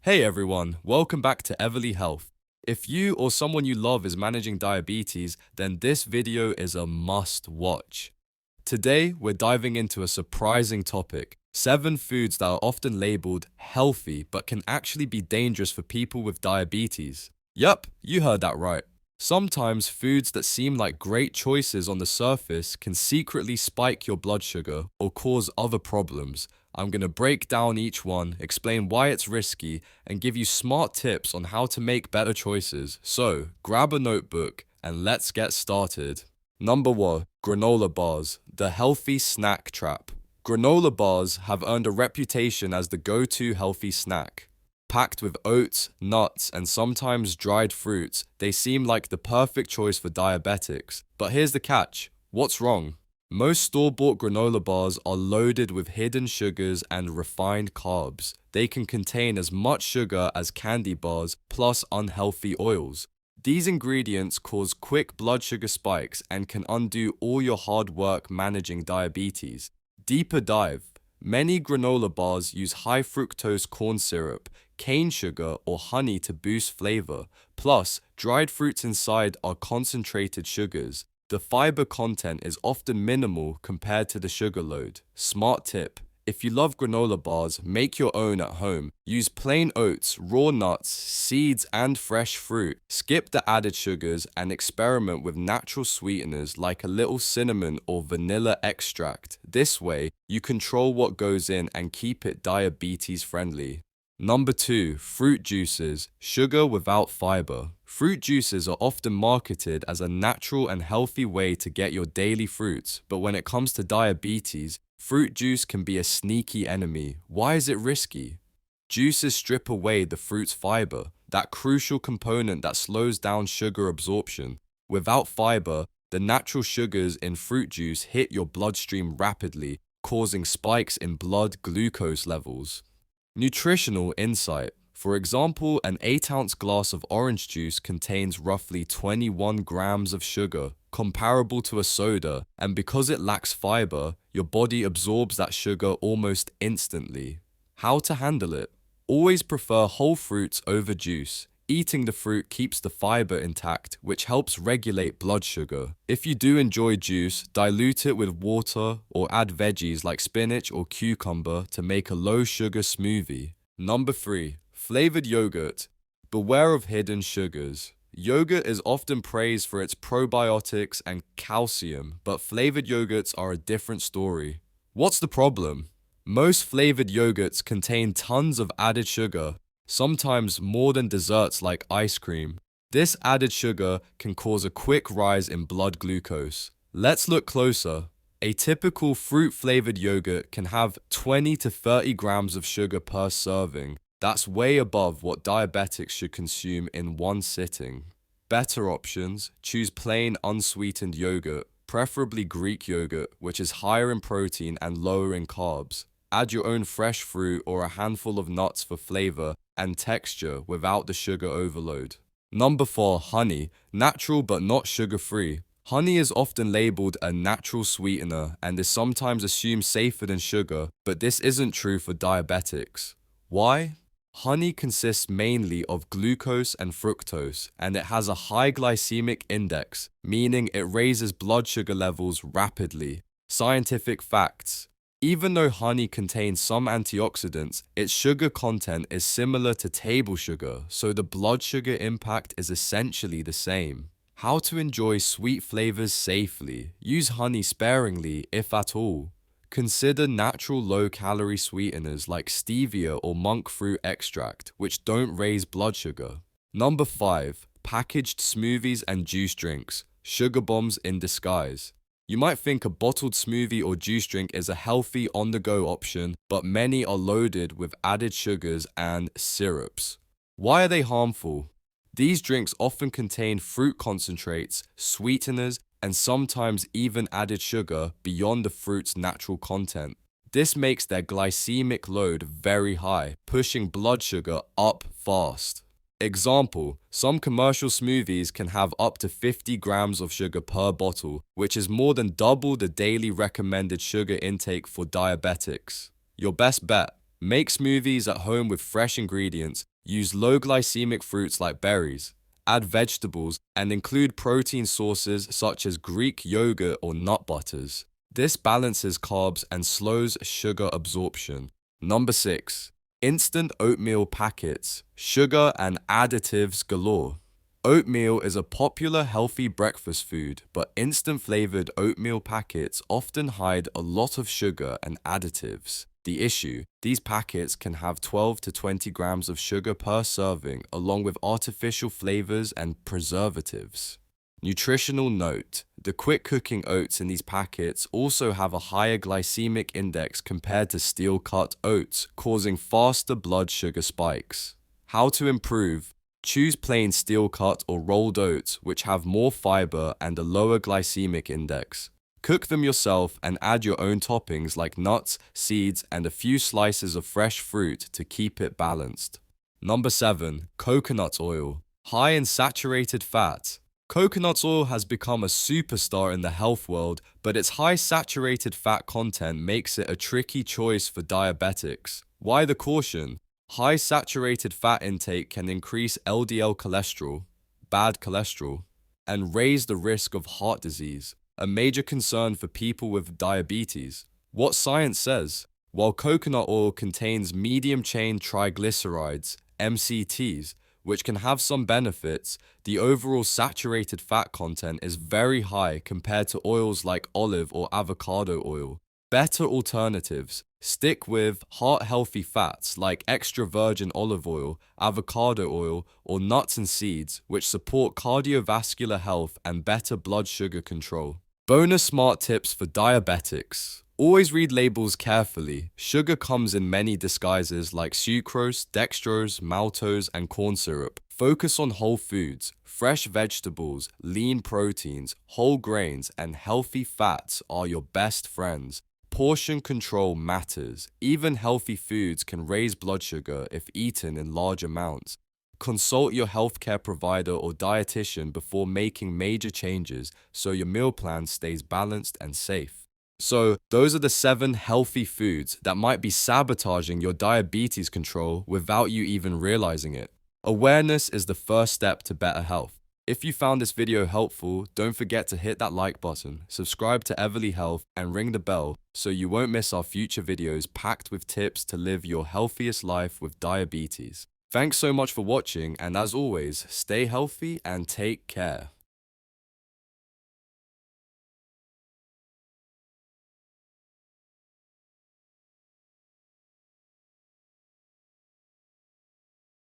Hey everyone, welcome back to Everly Health. If you or someone you love is managing diabetes, then this video is a must watch. Today, we're diving into a surprising topic: 7 foods that are often labeled healthy but can actually be dangerous for people with diabetes. Yup, you heard that right. Sometimes foods that seem like great choices on the surface can secretly spike your blood sugar or cause other problems. I'm going to break down each one, explain why it's risky, and give you smart tips on how to make better choices. So, grab a notebook and let's get started. Number 1. Granola bars, the healthy snack trap. Granola bars have earned a reputation as the go-to healthy snack. Packed with oats, nuts, and sometimes dried fruits, they seem like the perfect choice for diabetics. But here's the catch: what's wrong? Most store-bought granola bars are loaded with hidden sugars and refined carbs. They can contain as much sugar as candy bars, plus unhealthy oils. These ingredients cause quick blood sugar spikes and can undo all your hard work managing diabetes. Deeper dive. Many granola bars use high fructose corn syrup, cane sugar, or honey to boost flavor. Plus, dried fruits inside are concentrated sugars. The fiber content is often minimal compared to the sugar load. Smart tip: if you love granola bars, make your own at home. Use plain oats, raw nuts, seeds, and fresh fruit. Skip the added sugars and experiment with natural sweeteners like a little cinnamon or vanilla extract. This way, you control what goes in and keep it diabetes friendly. Number 2. Fruit juices, sugar without fiber. Fruit juices are often marketed as a natural and healthy way to get your daily fruits, but when it comes to diabetes, fruit juice can be a sneaky enemy. Why is it risky? Juices strip away the fruit's fiber, that crucial component that slows down sugar absorption. Without fiber, the natural sugars in fruit juice hit your bloodstream rapidly, causing spikes in blood glucose levels. Nutritional insight. For example, an 8-ounce glass of orange juice contains roughly 21 grams of sugar, comparable to a soda, and because it lacks fiber, your body absorbs that sugar almost instantly. How to handle it? Always prefer whole fruits over juice. Eating the fruit keeps the fiber intact, which helps regulate blood sugar. If you do enjoy juice, dilute it with water or add veggies like spinach or cucumber to make a low-sugar smoothie. Number 3. Flavored yogurt. Beware of hidden sugars. Yogurt is often praised for its probiotics and calcium, but flavored yogurts are a different story. What's the problem? Most flavored yogurts contain tons of added sugar, sometimes more than desserts like ice cream. This added sugar can cause a quick rise in blood glucose. Let's look closer. A typical fruit-flavored yogurt can have 20 to 30 grams of sugar per serving. That's way above what diabetics should consume in one sitting. Better options: choose plain unsweetened yogurt, preferably Greek yogurt, which is higher in protein and lower in carbs. Add your own fresh fruit or a handful of nuts for flavor and texture without the sugar overload. Number 4. Honey, natural but not sugar-free. Honey is often labeled a natural sweetener and is sometimes assumed safer than sugar, but this isn't true for diabetics. Why? Honey consists mainly of glucose and fructose, and it has a high glycemic index, meaning it raises blood sugar levels rapidly. Scientific facts: even though honey contains some antioxidants, its sugar content is similar to table sugar, so the blood sugar impact is essentially the same. How to enjoy sweet flavors safely? Use honey sparingly, if at all. Consider natural low-calorie sweeteners like stevia or monk fruit extract, which don't raise blood sugar. Number 5. Packaged smoothies and juice drinks, sugar bombs in disguise. You might think a bottled smoothie or juice drink is a healthy on-the-go option, but many are loaded with added sugars and syrups. Why are they harmful? These drinks often contain fruit concentrates, sweeteners, and sometimes even added sugar beyond the fruit's natural content. This makes their glycemic load very high, pushing blood sugar up fast. Example: some commercial smoothies can have up to 50 grams of sugar per bottle, which is more than double the daily recommended sugar intake for diabetics. Your best bet: make smoothies at home with fresh ingredients, Use low glycemic fruits like berries. Add vegetables and include protein sources such as Greek yogurt or nut butters. This balances carbs and slows sugar absorption. Number 6. Instant oatmeal packets, sugar and additives galore. Oatmeal is a popular healthy breakfast food, but instant flavored oatmeal packets often hide a lot of sugar and additives. The issue, these packets can have 12 to 20 grams of sugar per serving, along with artificial flavors and preservatives. Nutritional note: the quick cooking oats in these packets also have a higher glycemic index compared to steel cut oats, causing faster blood sugar spikes. How to improve: choose plain steel cut or rolled oats, which have more fiber and a lower glycemic index. Cook them yourself and add your own toppings like nuts, seeds, and a few slices of fresh fruit to keep it balanced. Number 7. Coconut oil, high in saturated fat. Coconut oil has become a superstar in the health world, but its high saturated fat content makes it a tricky choice for diabetics. Why the caution? High saturated fat intake can increase LDL cholesterol, bad cholesterol, and raise the risk of heart disease, a major concern for people with diabetes. What science says: while coconut oil contains medium-chain triglycerides, MCTs, which can have some benefits, the overall saturated fat content is very high compared to oils like olive or avocado oil. Better alternatives: stick with heart-healthy fats like extra virgin olive oil, avocado oil, or nuts and seeds, which support cardiovascular health and better blood sugar control. Bonus smart tips for diabetics. Always read labels carefully. Sugar comes in many disguises like sucrose, dextrose, maltose, and corn syrup. Focus on whole foods. Fresh vegetables, lean proteins, whole grains, and healthy fats are your best friends. Portion control matters. Even healthy foods can raise blood sugar if eaten in large amounts. Consult your healthcare provider or dietitian before making major changes so your meal plan stays balanced and safe. So, those are the 7 healthy foods that might be sabotaging your diabetes control without you even realizing it. Awareness is the first step to better health. If you found this video helpful, don't forget to hit that like button, subscribe to Everly Health, and ring the bell so you won't miss our future videos packed with tips to live your healthiest life with diabetes. Thanks so much for watching, and as always, stay healthy and take care.